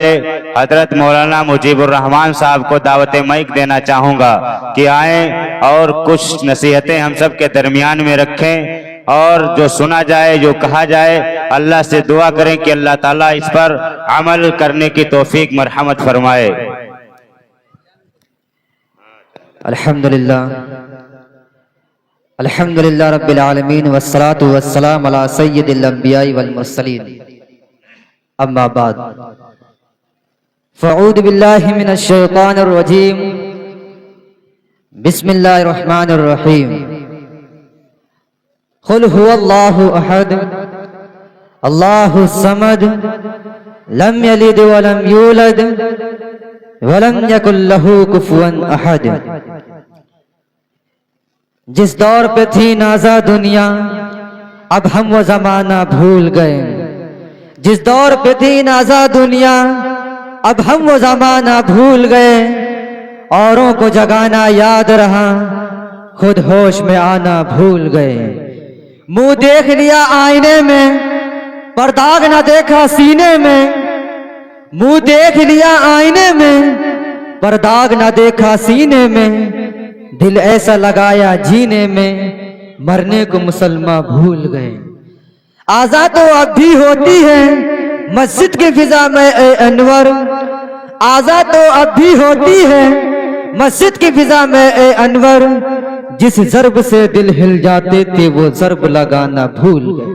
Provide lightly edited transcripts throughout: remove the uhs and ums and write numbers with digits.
والے حضرت مولانا مجیب الرحمان صاحب کو دعوت مائک دینا چاہوں گا کہ آئیں اور کچھ نصیحتیں ہم سب کے درمیان میں رکھیں، اور جو سنا جائے، جو کہا جائے، اللہ سے دعا کریں کہ اللہ تعالیٰ اس پر عمل کرنے کی توفیق مرحمت فرمائے۔ الحمدللہ رب العالمین والصلاة والسلام علی سید الانبیاء والمرسلین، اما بعد فاعوذ باللہ من الشیطان الرجیم، بسم اللہ الرحمن الرحیم۔ قل هو اللہ احد اللہ الصمد لم یلد ولم یولد ولم یکن لہ کفوا احد۔ جس دور پہ تھی نازا دنیا اب ہم وہ زمانہ بھول گئے، جس دور پہ تھی نازا دنیا اب ہم وہ زمانہ بھول گئے، اوروں کو جگانا یاد رہا خود ہوش میں آنا بھول گئے۔ منہ دیکھ لیا آئینے میں پر داغ نہ دیکھا سینے میں، منہ دیکھ لیا آئینے میں پر داغ نہ دیکھا سینے میں، دل ایسا لگایا جینے میں مرنے کو مسلمان بھول گئے۔ آزاد تو اب بھی ہوتی ہے مسجد کی فضا میں اے انور، آزاد تو اب بھی ہوتی ہے مسجد کی فضا میں اے انور، جس ضرب سے دل ہل جاتے تھے وہ ضرب لگانا بھول گئے۔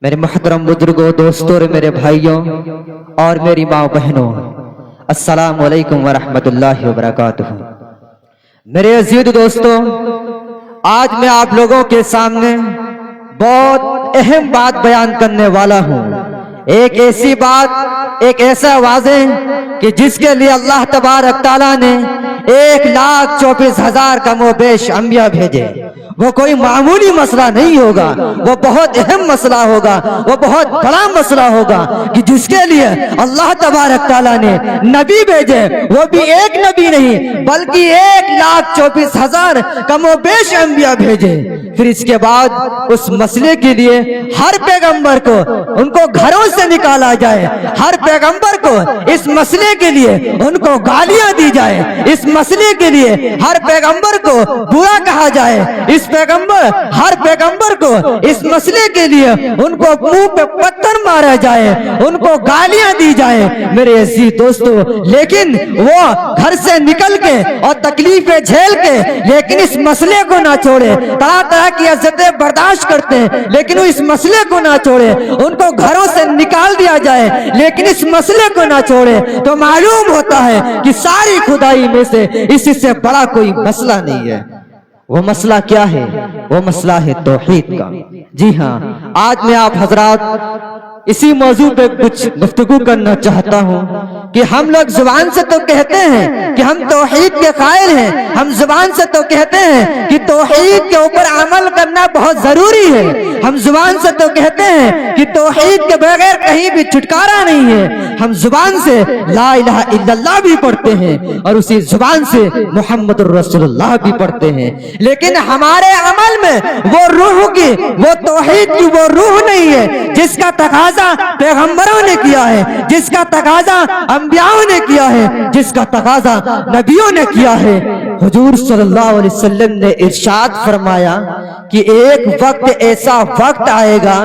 میرے محترم بزرگوں، دوستوں اور میرے بھائیوں اور میری ماں بہنوں، السلام علیکم ورحمۃ اللہ وبرکاتہ۔ میرے عزیز دوستوں، آج میں آپ لوگوں کے سامنے بہت اہم بات بیان کرنے والا ہوں، ایک ایسی بات، ایک ایسا واضح کہ جس کے لیے اللہ تبارک تعالیٰ نے 1,24,000 کم و بیش انبیاء بھیجے۔ وہ کوئی معمولی مسئلہ نہیں ہوگا، وہ بہت اہم مسئلہ ہوگا، وہ بہت بڑا مسئلہ ہوگا کہ جس کے لیے اللہ تبارک تعالیٰ نے نبی بھیجے، وہ بھی ایک نبی نہیں بلکہ 1,24,000 کم و بیش انبیاء بھیجے۔ پھر اس کے بعد اس مسئلے کے لیے ہر پیغمبر کو ان کو گھروں سے نکالا جائے، ہر پیغمبر کو اس مسئلے کے لیے ان کو گالیاں دی جائے، اس مسئلے کے لیے ہر پیغمبر کو برا کہا جائے، ہر پیغمبر کو اس مسئلے کے لیے ان کو منہ پہ پتھر مارا جائے، ان کو گالیاں دی جائے۔ میرے عزیز دوستو، لیکن وہ گھر سے نکل کے اور تکلیفیں جھیل کے لیکن اس مسئلے کو نہ چھوڑے، طرح طرح کی عزتیں برداشت کرتے ہیں لیکن وہ اس مسئلے کو نہ چھوڑے، ان کو گھروں سے نکال دیا جائے لیکن اس مسئلے کو نہ چھوڑے، تو معلوم ہوتا ہے کہ ساری خدائی میں سے اس سے بڑا کوئی مسئلہ نہیں ہے۔ وہ مسئلہ کیا ہے؟ وہ مسئلہ ہے توحید کا۔ جی ہاں، آج میں آپ حضرات اسی موضوع پہ کچھ گفتگو کرنا چاہتا ہوں کہ ہم لوگ زبان سے تو کہتے ہیں کہ ہم توحید کے قائل ہیں، ہم زبان سے تو کہتے ہیں کہ توحید کے اوپر عمل کرنا بہت ضروری ہے، ہم زبان سے تو کہتے ہیں کہ توحید کے بغیر کہیں بھی چھٹکارا نہیں ہے، ہم زبان سے لا الہ الا اللہ بھی پڑھتے ہیں اور اسی زبان سے محمد الرسول اللہ بھی پڑھتے ہیں، لیکن ہمارے عمل میں وہ روح کی، وہ توحید کی وہ روح نہیں ہے جس کا تقاضا پیغمبروں نے کیا ہے، جس کا تقاضا انبیاء نے کیا ہے، جس کا تقاضا نبیوں نے کیا ہے۔ حضور صلی اللہ علیہ وسلم نے ارشاد فرمایا کہ ایک وقت ایسا وقت آئے گا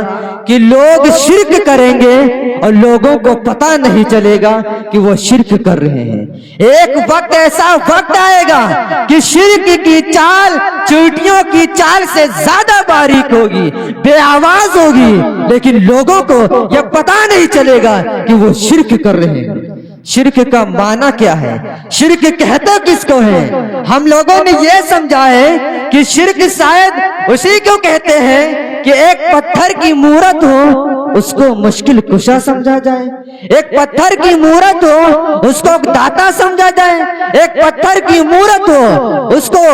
کہ لوگ شرک کریں گے اور لوگوں کو پتہ نہیں چلے گا کہ وہ شرک کر رہے ہیں۔ ایک وقت ایسا وقت آئے گا کہ شرک کی چال چیونٹیوں کی چال سے زیادہ باریک ہوگی، بے آواز ہوگی، لیکن لوگوں کو یہ پتہ نہیں چلے گا کہ وہ شرک کر رہے ہیں۔ شرک کا معنی کیا ہے؟ شرک کہتے کس کو ہے؟ ہم لوگوں نے یہ سمجھا ہے کہ شرک شاید اسی کو کہتے ہیں کہ ایک پتھر کی مورت ہو اس کو مشکل کشا سمجھا جائے، ایک پتھر کی مورت ہو اس کو داتا سمجھا جائے، ایک پتھر کی مورت ہو اس کو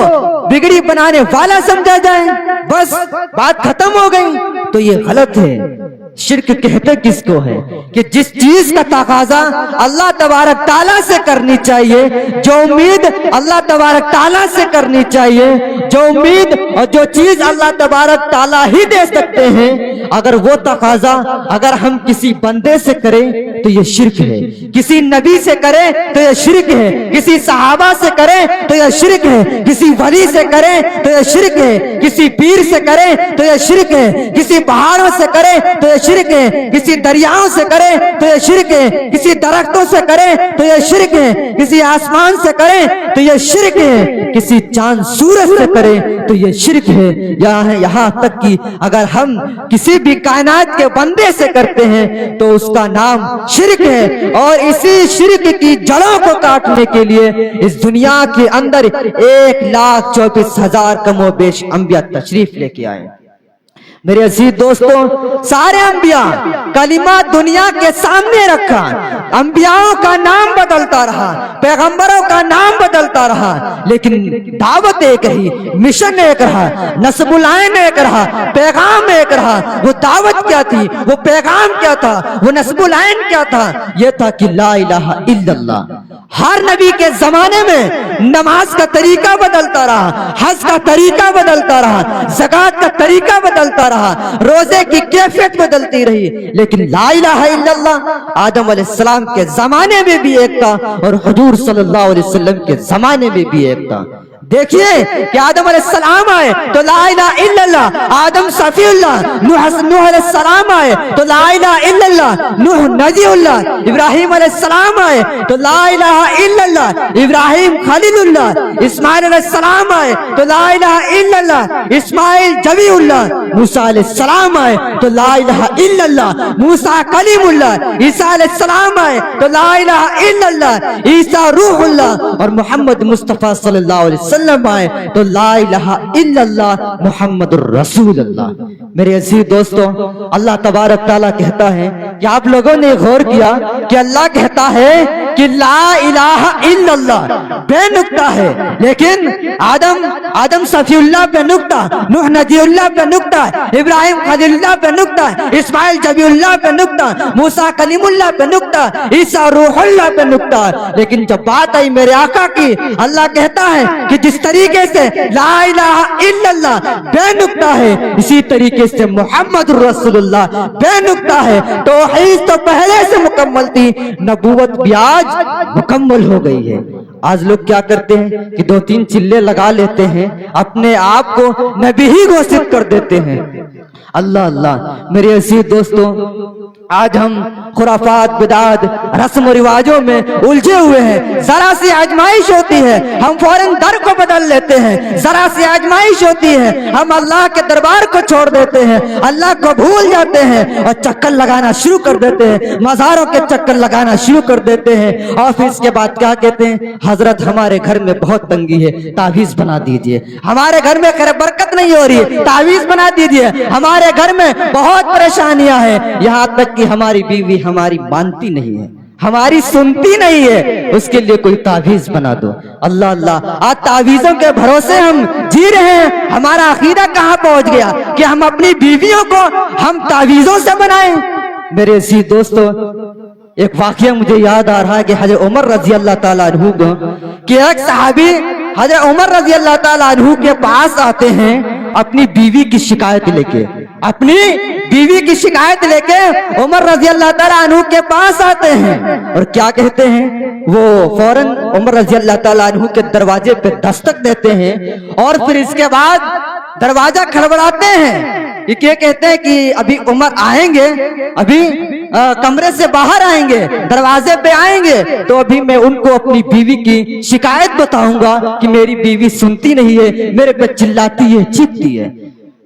بگڑی بنانے والا سمجھا جائے، بس بات ختم ہو گئی۔ تو یہ غلط ہے۔ शिर्क कहते किसको है कि जिस चीज का तकाजा अल्लाह तबारक ताला से करनी चाहिए, जो उम्मीद अल्लाह तबारक ताला से करनी चाहिए, जो उम्मीद और जो चीज अल्लाह तबारक ताला ही दे सकते हैं, अगर वो तकाजा अगर हम किसी बंदे से करें तो ये शिर्क है, किसी नबी से करें तो ये शिर्क है, किसी सहाबा से करें तो ये शिर्क है, किसी वली से करें तो ये शिर्क है, किसी पीर से करें तो ये शिर्क है, किसी पहाड़ों से करें तो ये शिर्क है, किसी दरियाओं से करें तो ये शिर्क है, किसी दरख्तों से करें तो ये शिर्क है, किसी आसमान से करें तो ये शिर्क है, किसी चांद सूरज से करें तो ये शिर्क है। यहाँ तक कि अगर हम किसी भी कायनात के बंदे से करते हैं तो उसका नाम शिर्क है। और इसी शिर्क की जड़ों को काटने के लिए इस दुनिया के अंदर 1,24,000 कमोबेश अंबिया तशरीफ लेके आए। मेरे अजीज दोस्तों, सारे अंबिया कलिमा दुनिया के सामने रखा, अंबियाओं का नाम बदलता रहा, पैगंबरों का नाम बदलता रहा, लेकिन दावत एक ही, मिशन एक रहा, नस्बुल-आइन एक रहा, पैगाम एक रहा। वो दावत क्या थी, वो पैगाम क्या था, वो नस्बुल-आइन क्या था? ये था कि ला इलाहा इल्लल्लाह। हर नबी के जमाने में नमाज का तरीका बदलता रहा, हज का तरीका बदलता रहा, ज़कात का तरीका बदलता रहा, रोजे की कैफियत बदलती रही, लेकिन ला इलाहा इल्लल्लाह आदम अलैहिस्सलाम के जमाने में भी एक था और हुजूर सल्लल्लाहु अलैहि वसल्लम के जमाने में भी एक था। देखिए कि आदम अलैहिस्सलाम आए तो ला इलाहा इल्लल्लाह, आदम सफीउल्लाह, नूह अलैहिस्सलाम आए तो ला इलाहा इल्लल्लाह, नूह नजीउल्लाह, इब्राहिम अलैहिस्सलाम आए तो ला इलाहा इल्लल्लाह, इब्राहिम खलीलुल्लाह, इस्माइल अलैहिस्सलाम आए तो ला इलाहा इल्लल्लाह, इस्माइल जबीउल्लाह, मूसा अलैहिस्सलाम आए तो ला इलाहा इल्लल्लाह, मूसा कलीमुल्लाह, ईसा अलैहिस्सलाम आए तो ला इलाहा इल्लल्लाह, ईसा रूहुल्लाह और मोहम्मद मुस्तफा सल्लल्लाहु अलैहि वसल्लम आए तो ला इलाहा इल्लल्लाह मुहम्मदुर रसूलुल्लाह। मेरे अजीज दोस्तों, अल्लाह तबारक ताला कहता है कि आप लोगों ने गौर किया कि अल्लाह कहता है कि ला इलाहा इल्लल्लाह बेनुक्ता है, लेकिन आदम सफीउल्लाह पे नुक्ता, नूह नजीउल्लाह पे नुक्ता, इब्राहिम खलीलुल्लाह पे नुक्ता, इस्माइल जबीउल्लाह पे नुक्ता, मूसा कलीमुल्लाह पे नुक्ता, ईसा रूहुल्लाह पे नुक्ता। लेकिन जब बात आई मेरे आका की, अल्लाह कहता है कि जिस तरीके से ला इलाहा इल्लल्लाह बेनुक्ता है, इसी तरीके से मुहम्मदुर रसूलुल्लाह बेनुक्ता है। तौहीद तो पहले से मुकम्मल थी, नबूवत भी आज मुकम्मल हो गई है। आज लोग क्या करते हैं कि 2-3 चिल्ले लगा लेते हैं, अपने आप को नबी ही घोषित कर देते हैं। अल्लाह अल्लाह। मेरे अजीज दोस्तों, आज हम खुराफात, बिदात, रस्म रिवाजों में उलझे हुए हैं। जरा सी आजमाइश होती है हम फौरन दर को बदल लेते हैं, जरा सी आजमाइश होती है हम अल्लाह के दरबार को छोड़ देते हैं, अल्लाह को भूल जाते हैं और चक्कर लगाना शुरू कर देते हैं, मज़ारों के चक्कर लगाना शुरू कर देते हैं। और फिर इसके बाद क्या कहते हैं, हजरत हमारे घर में बहुत तंगी है, तावीज बना दीजिए, हमारे घर में खैर बरकत नहीं हो रही है, तावीज बना दीजिए, हमारे घर में बहुत परेशानियां हैं, यहाँ तक कि हमारी बीवी हमारी मानती नहीं है, हमारी सुनती नहीं है, उसके लिए कोई तावीज बना दो। अल्लाह अल्लाह। आज तावीजों के भरोसे हम जी रहे हैं। हमारा अकीदा कहाँ पहुंच गया कि हम अपनी बीवियों को हम तावीजों से बनाएं। मेरे अजीज दोस्तों, एक वाकया मुझे याद आ रहा है कि हजरत उमर रजी अल्लाह ताला अन्हु कि एक सहाबी हजरत उमर रजी अल्लाह ताला अन्हु के पास आते हैं अपनी बीवी की शिकायत लेके, अपनी बीवी की शिकायत लेके उमर रजी अल्लाह ताला अन्हु के पास आते हैं और क्या कहते हैं, वो फौरन उमर रजी अल्लाह ताला अन्हु के दरवाजे पे दस्तक देते हैं और फिर इसके बाद दरवाजा खड़बड़ाते हैं। ये कहते हैं कि अभी उमर आएंगे, अभी कमरे से बाहर आएंगे, दरवाजे पे आएंगे, तो अभी मैं उनको अपनी बीवी की शिकायत बताऊंगा कि मेरी बीवी सुनती नहीं है, मेरे पे चिल्लाती है, चीखती है।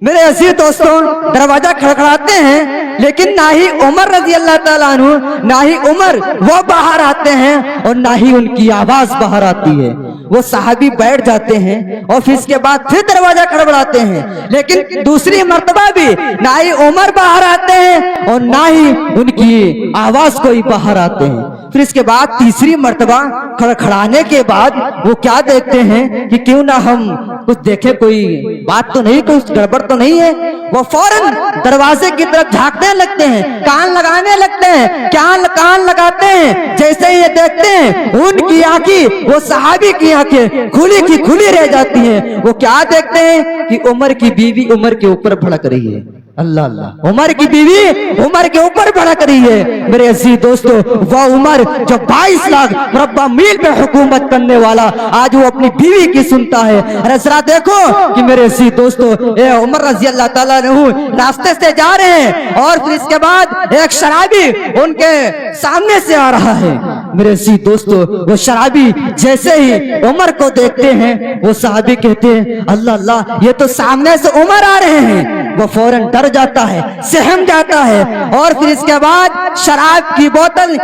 मेरे अजीज दोस्तों, दरवाजा खड़खड़ाते हैं, लेकिन ना ही उमर रजी अल्लाह ताला अन्हु, ना ही उमर वो बाहर आते हैं और ना ही उनकी आवाज बाहर आती है। वो सहाबी बैठ जाते हैं और फिर इसके बाद फिर दरवाजा खड़खड़ाते हैं, लेकिन दूसरी मर्तबा भी ना ही उमर बाहर आते हैं और ना ही उनकी आवाज कोई बाहर आते हैं। फिर इसके बाद तीसरी मर्तबा खड़खड़ाने के बाद वो क्या देखते हैं कि क्यों ना हम कुछ देखे, कोई बात तो नहीं, कुछ गड़बड़ तो नहीं है। वो फौरन दरवाजे की तरफ झांकने लगते हैं, कान लगाने लगते हैं। कान लगाते हैं, जैसे ही ये देखते हैं उनकी आंखें, वो सहाबी की आंखें खुली की खुली रह जाती हैं। वो क्या देखते हैं कि उमर की बीवी उमर के ऊपर भड़क रही है। अल्लाह अल्लाह, उमर की बीवी उमर के ऊपर भड़क रही है। मेरे अजीज दोस्तों, वह उमर जो 22 लाख मुरब्बा मील पे हुकूमत करने वाला, आज वो अपनी बीवी की सुनता है। अरे जरा देखो कि मेरे अजीज दोस्तों, ये उमर रजी अल्लाह ताला अन्हु रास्ते से जा रहे हैं और फिर इसके बाद एक शराबी उनके सामने से आ रहा है। मेरे अजीज दोस्तों, वो शराबी जैसे ही उमर को देखते हैं, वो सहाबी कहते हैं अल्लाह अल्लाह, ये तो सामने से उमर आ रहे हैं। वो फौरन डर जाता है, सहम जाता है और फिर इसके बाद शराब की बोतल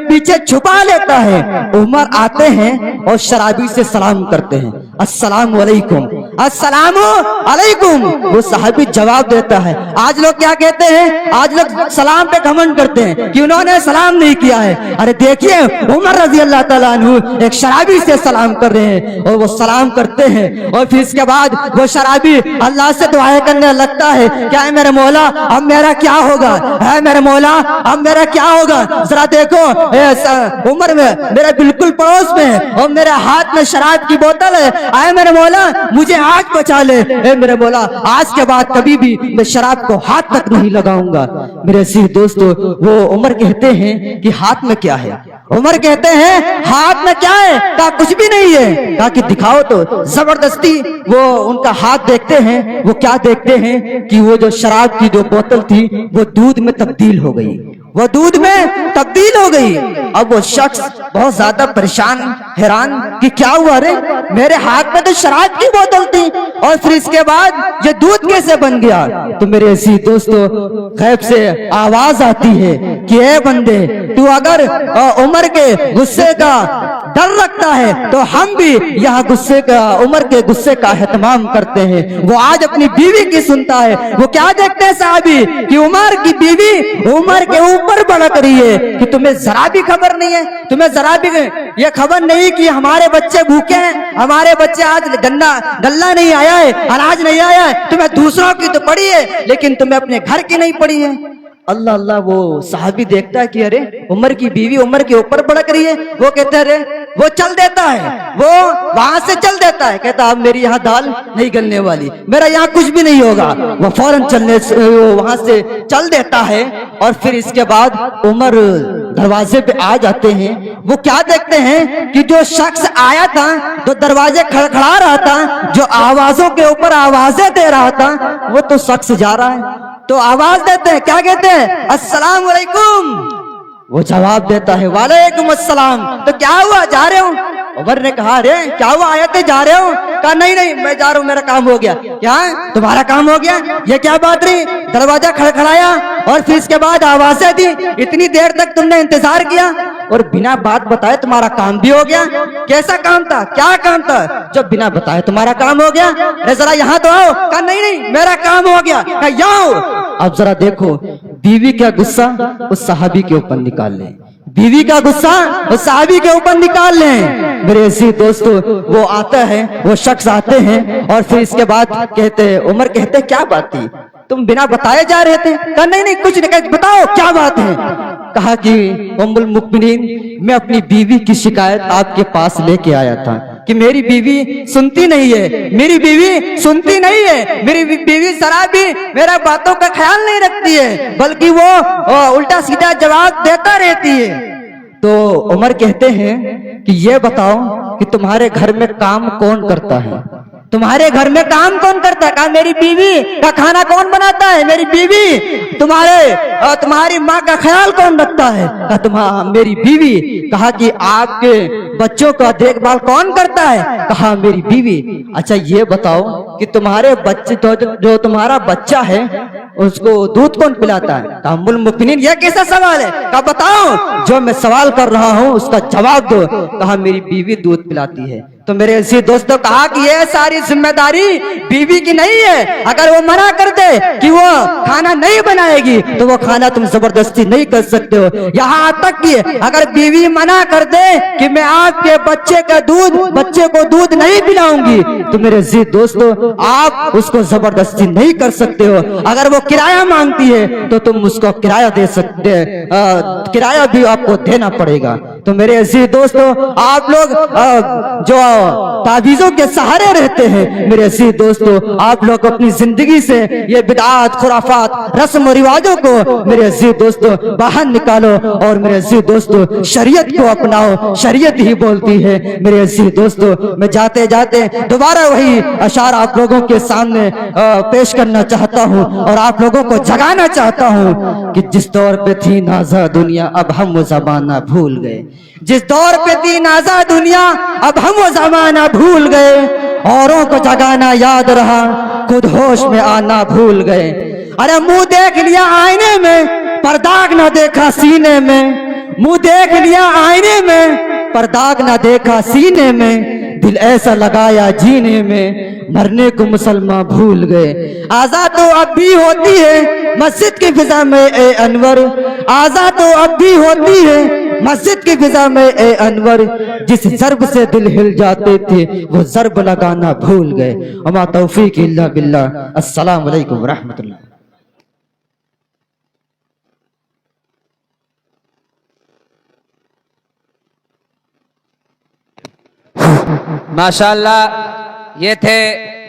पीछे छुपा लेता है। उमर आते हैं और शराबी से सलाम करते हैं, अस्सलाम वालेकुम, अस्सलाम वालेकुम। वो साहबी जवाब देता है। आज लोग क्या कहते हैं, आज लोग सलाम पे घमंड करते हैं कि उन्होंने सलाम नहीं किया है। अरे देखिए, उमर रजी अल्लाह ताला अन्हु एक शराबी से सलाम कर रहे हैं और वो सलाम करते हैं और फिर इसके बाद वो शराबी अल्लाह से दुआएं करने लगता है, क्या है मेरे मौला, अब मेरा क्या होगा, है मेरे मौला, अब मेरा क्या होगा। जरा देखो, उमर में मेरे बिल्कुल पड़ोस में और मेरे हाथ में शराब की बोतल है, आए मेरे मौला मुझे आज बचा ले। ए मेरे मौला, आज के बाद कभी भी मैं शराब को हाथ तक नहीं लगाऊंगा। मेरे सी दोस्तों, वो उमर कहते हैं कि हाथ में क्या है। उमर कहते हैं हाथ में क्या है, कहा कुछ भी नहीं है। कहा कि दिखाओ तो। जबरदस्ती वो उनका हाथ देखते हैं। वो क्या देखते हैं कि वो जो शराब की जो बोतल थी वो दूध में तब्दील हो गई, वो दूध में तब्दील हो गई। अब वो शख्स बहुत ज्यादा परेशान, हैरान कि क्या हुआ, रे मेरे हाथ में तो शराब की बोतल थी और फिर इसके बाद ये दूध कैसे बन गया। तो मेरे ऐसी दोस्तों, गैब से आवाज आती है कि ए बंदे, तू अगर उमर के गुस्से का डर रखता है तो हम भी यहाँ गुस्से का, उमर के गुस्से का एहतमाम करते हैं। वो आज अपनी बीवी की सुनता है। वो क्या देखते हैं साहबी कि उमर की बीवी उमर के ऊपर भड़क रही है कि तुम्हें जरा भी खबर नहीं है, तुम्हें जरा भी ये खबर नहीं कि हमारे बच्चे भूखे हैं, हमारे बच्चे आज गल्ला नहीं आया है, अनाज नहीं आया है। तुम्हें दूसरों की तो पड़ी है लेकिन तुम्हें अपने घर की नहीं पड़ी है। अल्लाह अल्लाह, वो साहबी देखता है कि अरे उमर की बीवी उमर के ऊपर भड़क रही है। वो कहते हैं, अरे वो चल देता है, वो वहां से चल देता है। कहता अब मेरी यहाँ दाल नहीं गलने वाली, मेरा यहाँ कुछ भी नहीं होगा। वो फौरन वहां से चल देता है और फिर इसके बाद उमर दरवाजे पे आ जाते हैं। वो क्या देखते हैं कि जो शख्स आया था, जो दरवाजे खड़खड़ा रहा था, जो आवाजों के ऊपर आवाजें दे रहा था, वो तो शख्स जा रहा है। तो आवाज देते हैं, क्या कहते हैं, अस्सलाम वालेकुम। वो जवाब देता है वालेकुम अस्सलाम। तो क्या हुआ, जा रहे हो। उमर ने कहा अरे क्या हुआ, आए थे, जा रहे हो। कहा नहीं नहीं, मैं जा रहा हूँ, मेरा काम हो गया। क्या तुम्हारा काम हो गया, ये क्या बात रही। दरवाजा खड़खड़ाया और फिर इसके बाद आवाजें दी, इतनी देर तक तुमने इंतजार किया और बिना बात बताए तुम्हारा काम भी हो गया। कैसा काम था, क्या काम था जो बिना बताए तुम्हारा काम हो गया। अरे जरा यहाँ तो आओ। कहा नहीं नहीं, मेरा काम हो गया। कहा यहाँ। अब जरा देखो, बीवी का गुस्सा उस सहाबी के ऊपर निकाल ले, बीवी का गुस्सा उस सहाबी के ऊपर निकाल लें। मेरे ऐसी दोस्तों, वो आता है, वो शख्स आते हैं और फिर इसके बाद कहते हैं, उमर कहते हैं क्या बात थी, तुम बिना बताए जा रहे थे। कहा नहीं नहीं कुछ नहीं, बताओ क्या बात है। कहा कि उम्मुल मुमिनीन, मैं अपनी बीवी की शिकायत आपके पास लेके आया था कि मेरी बीवी सुनती नहीं है, मेरी बीवी सुनती नहीं है, मेरी बीवी शराबी, मेरा बातों का ख्याल नहीं रखती है, बल्कि वो उल्टा सीधा जवाब देता रहती है। तो उमर कहते हैं कि ये बताओ कि तुम्हारे घर में काम कौन करता है, तुम्हारे घर में काम कौन करता है। कहा मेरी बीवी का खाना कौन बनाता है, मेरी बीवी। तुम्हारी माँ का ख्याल कौन रखता है। कहा मेरी बीवी। कहा कि आपके बच्चों का देखभाल कौन करता है। कहा मेरी बीवी। अच्छा ये बताओ कि तुम्हारे बच्चे जो तुम्हारा बच्चा है उसको दूध कौन पिलाता है। कहा उम्मुल मुमिनीन, यह कैसा सवाल है। कहा बताओ, जो मैं सवाल कर रहा हूँ उसका जवाब दो। कहा मेरी बीवी दूध पिलाती है। تو میرے عزیز دوستوں کہا کہ یہ ساری ذمہ داری بیوی کی نہیں ہے. اگر وہ منع کر دے کہ وہ کھانا نہیں بنائے گی تو وہ کھانا تم زبردستی نہیں کر سکتے ہو. یہاں تک کہ اگر بیوی منع کر دے کہ میں آپ کے بچے کو دودھ نہیں پلاؤں گی تو میرے عزیز دوستوں آپ اس کو زبردستی نہیں کر سکتے ہو. اگر وہ کرایہ مانگتی ہے تو تم اس کو کرایہ دے سکتے کرایہ بھی آپ کو دینا پڑے گا. تو میرے عزیز دوستوں آپ لوگ جو تعویذوں کے سہارے رہتے ہیں میرے عزیز دوستوں آپ لوگ اپنی زندگی سے یہ بدعات خرافات رسم و رواجوں کو میرے عزیز دوستوں باہر نکالو اور میرے عزیز دوستوں شریعت کو اپناؤ. شریعت ہی بولتی ہے میرے عزیز دوستوں. میں جاتے جاتے دوبارہ وہی اشعار آپ لوگوں کے سامنے پیش کرنا چاہتا ہوں اور آپ لوگوں کو جگانا چاہتا ہوں کہ جس دور پہ تھی نازا دنیا اب ہم وہ زمانہ بھول گئے. جس دور پہ تھی نازا دنیا اب ہم وہ زمانہ بھول گئے. اوروں کو جگانا یاد رہا خود ہوش میں آنا بھول گئے. ارے منہ دیکھ لیا آئینے میں پر داغ نہ دیکھا سینے میں. منہ دیکھ لیا آئینے میں پر داغ نہ دیکھا سینے میں. دل ایسا لگایا جینے میں مرنے کو مسلمان بھول گئے. آزاد تو اب بھی ہوتی ہے مسجد کی فضا میں اے انور. آزاد تو اب بھی ہوتی ہے مسجد کی فضا میں اے انور. جس ضرب سے دل ہل جاتے تھے وہ ضرب لگانا بھول گئے. وما توفیق الا باللہ. السلام علیکم ورحمۃ اللہ. ماشاءاللہ یہ تھے